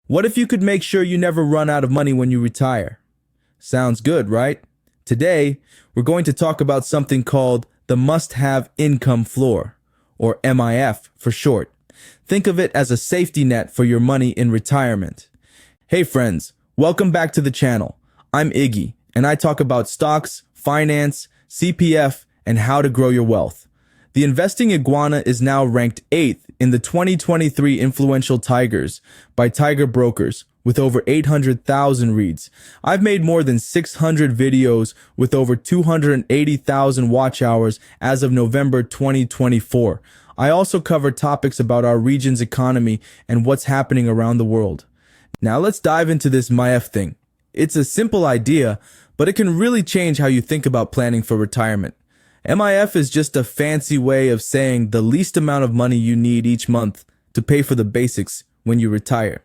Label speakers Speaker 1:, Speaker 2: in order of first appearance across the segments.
Speaker 1: What if you could make sure you never run out of money when you retire? Sounds good, right? Today, we're going to talk about something called the must-have income floor, or MIF for short. Think of it as a safety net for your money in retirement. Hey friends, welcome back to the channel. I'm Iggy, and I talk about stocks, finance, CPF, and how to grow your wealth. The Investing Iguana is now ranked 8th in the 2023 Influential Tigers by Tiger Brokers with over 800,000 reads. I've made more than 600 videos with over 280,000 watch hours as of November 2024. I also cover topics about our region's economy and what's happening around the world. Now let's dive into this MIF thing. It's a simple idea, but it can really change how you think about planning for retirement. MIF is just a fancy way of saying the least amount of money you need each month to pay for the basics when you retire.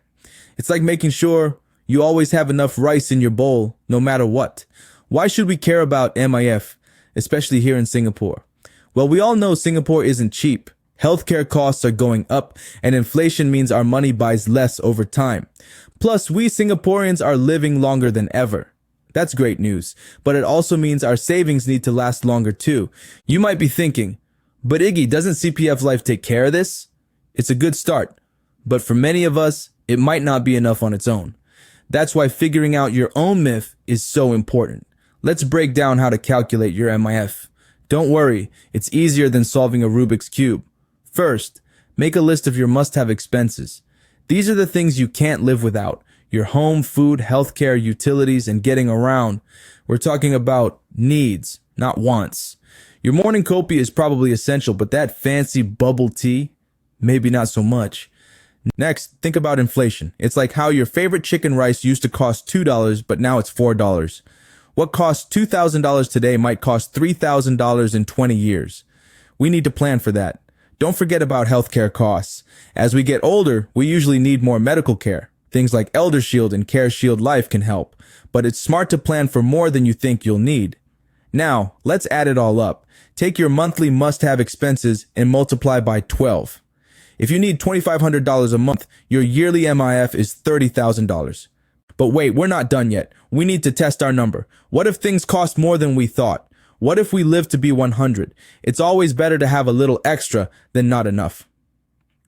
Speaker 1: It's like making sure you always have enough rice in your bowl, no matter what. Why should we care about MIF, especially here in Singapore? Well, we all know Singapore isn't cheap. Healthcare costs are going up, and inflation means our money buys less over time. Plus, we Singaporeans are living longer than ever. That's great news, but it also means our savings need to last longer too. You might be thinking, but Iggy, doesn't CPF Life take care of this? It's a good start, but for many of us, it might not be enough on its own. That's why figuring out your own MIF is so important. Let's break down how to calculate your MIF. Don't worry, it's easier than solving a Rubik's Cube. First, make a list of your must-have expenses. These are the things you can't live without. Your home, food, healthcare, utilities, and getting around. We're talking about needs, not wants. Your morning coffee is probably essential, but that fancy bubble tea, maybe not so much. Next, think about inflation. It's like how your favorite chicken rice used to cost $2, but now it's $4. What costs $2,000 today might cost $3,000 in 20 years. We need to plan for that. Don't forget about healthcare costs. As we get older, we usually need more medical care. Things like ElderShield and CareShield Life can help, but it's smart to plan for more than you think you'll need. Now, let's add it all up. Take your monthly must-have expenses and multiply by 12. If you need $2,500 a month, your yearly MIF is $30,000. But wait, we're not done yet. We need to test our number. What if things cost more than we thought? What if we live to be 100? It's always better to have a little extra than not enough.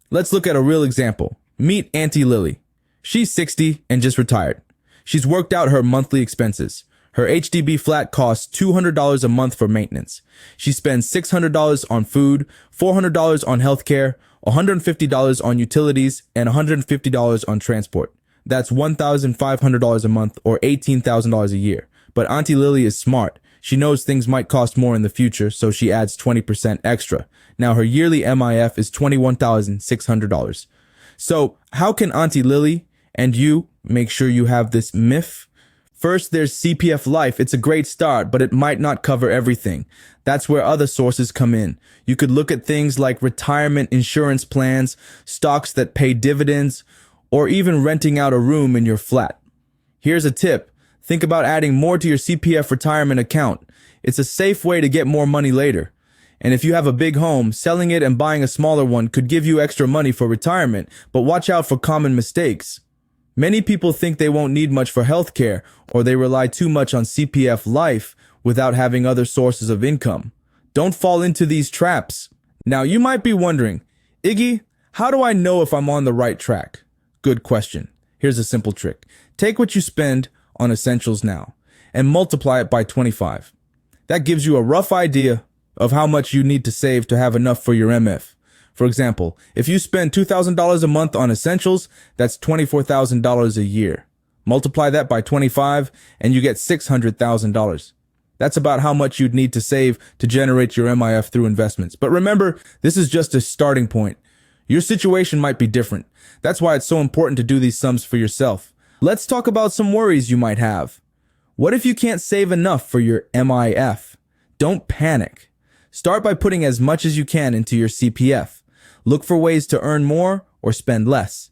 Speaker 1: Let's look at a real example. Meet Auntie Lily. She's 60 and just retired. She's worked out her monthly expenses. Her HDB flat costs $200 a month for maintenance. She spends $600 on food, $400 on healthcare, $150 on utilities, and $150 on transport. That's $1,500 a month or $18,000 a year. But Auntie Lily is smart. She knows things might cost more in the future, so she adds 20% extra. Now her yearly MIF is $21,600. So how can Auntie Lily and you make sure you have this MIF? First, there's CPF Life. It's a great start, but it might not cover everything. That's where other sources come in. You could look at things like retirement insurance plans, stocks that pay dividends, or even renting out a room in your flat. Here's a tip. Think about adding more to your CPF retirement account. It's a safe way to get more money later. And if you have a big home, selling it and buying a smaller one could give you extra money for retirement, but watch out for common mistakes. Many people think they won't need much for healthcare, or they rely too much on CPF Life without having other sources of income. Don't fall into these traps. Now you might be wondering, Iggy, how do I know if I'm on the right track? Good question. Here's a simple trick. Take what you spend on essentials now and multiply it by 25. That gives you a rough idea of how much you need to save to have enough for your MIF. For example, if you spend $2,000 a month on essentials, that's $24,000 a year. Multiply that by 25 and you get $600,000. That's about how much you'd need to save to generate your MIF through investments. But remember, this is just a starting point. Your situation might be different. That's why it's so important to do these sums for yourself. Let's talk about some worries you might have. What if you can't save enough for your MIF? Don't panic. Start by putting as much as you can into your CPF. Look for ways to earn more or spend less.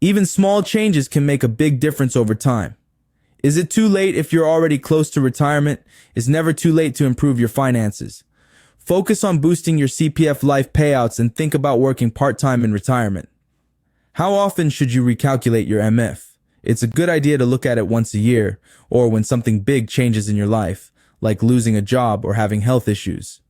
Speaker 1: Even small changes can make a big difference over time. Is it too late if you're already close to retirement? It's never too late to improve your finances. Focus on boosting your CPF Life payouts and think about working part-time in retirement. How often should you recalculate your MIF? It's a good idea to look at it once a year, or when something big changes in your life, like losing a job or having health issues.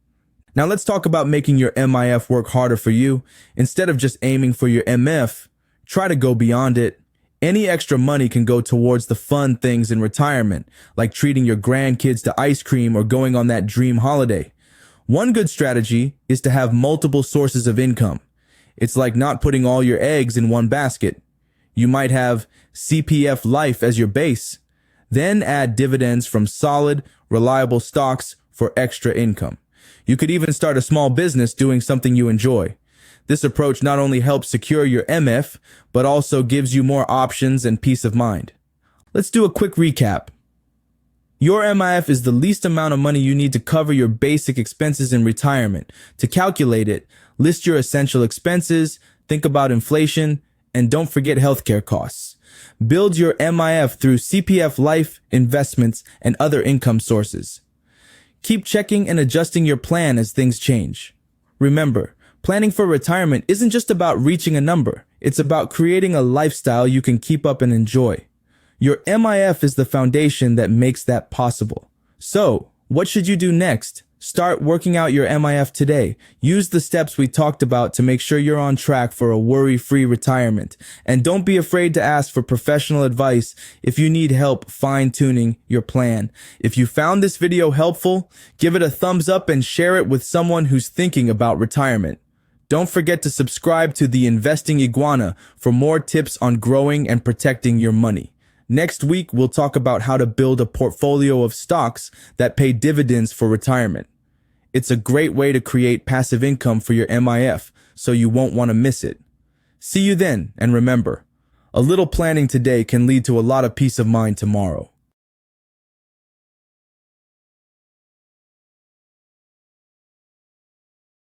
Speaker 1: Now let's talk about making your MIF work harder for you. Instead of just aiming for your MIF, try to go beyond it. Any extra money can go towards the fun things in retirement, like treating your grandkids to ice cream or going on that dream holiday. One good strategy is to have multiple sources of income. It's like not putting all your eggs in one basket. You might have CPF Life as your base, then add dividends from solid, reliable stocks for extra income. You could even start a small business doing something you enjoy. This approach not only helps secure your MIF, but also gives you more options and peace of mind. Let's do a quick recap. Your MIF is the least amount of money you need to cover your basic expenses in retirement. To calculate it, list your essential expenses, think about inflation, and don't forget healthcare costs. Build your MIF through CPF Life, investments, and other income sources. Keep checking and adjusting your plan as things change. Remember, planning for retirement isn't just about reaching a number. It's about creating a lifestyle you can keep up and enjoy. Your MIF is the foundation that makes that possible. So, what should you do next? Start working out your MIF today. Use the steps we talked about to make sure you're on track for a worry-free retirement. And don't be afraid to ask for professional advice if you need help fine-tuning your plan. If you found this video helpful, give it a thumbs up and share it with someone who's thinking about retirement. Don't forget to subscribe to the Investing Iguana for more tips on growing and protecting your money. Next week, we'll talk about how to build a portfolio of stocks that pay dividends for retirement. It's a great way to create passive income for your MIF, so you won't want to miss it. See you then, and remember, a little planning today can lead to a lot of peace of mind tomorrow.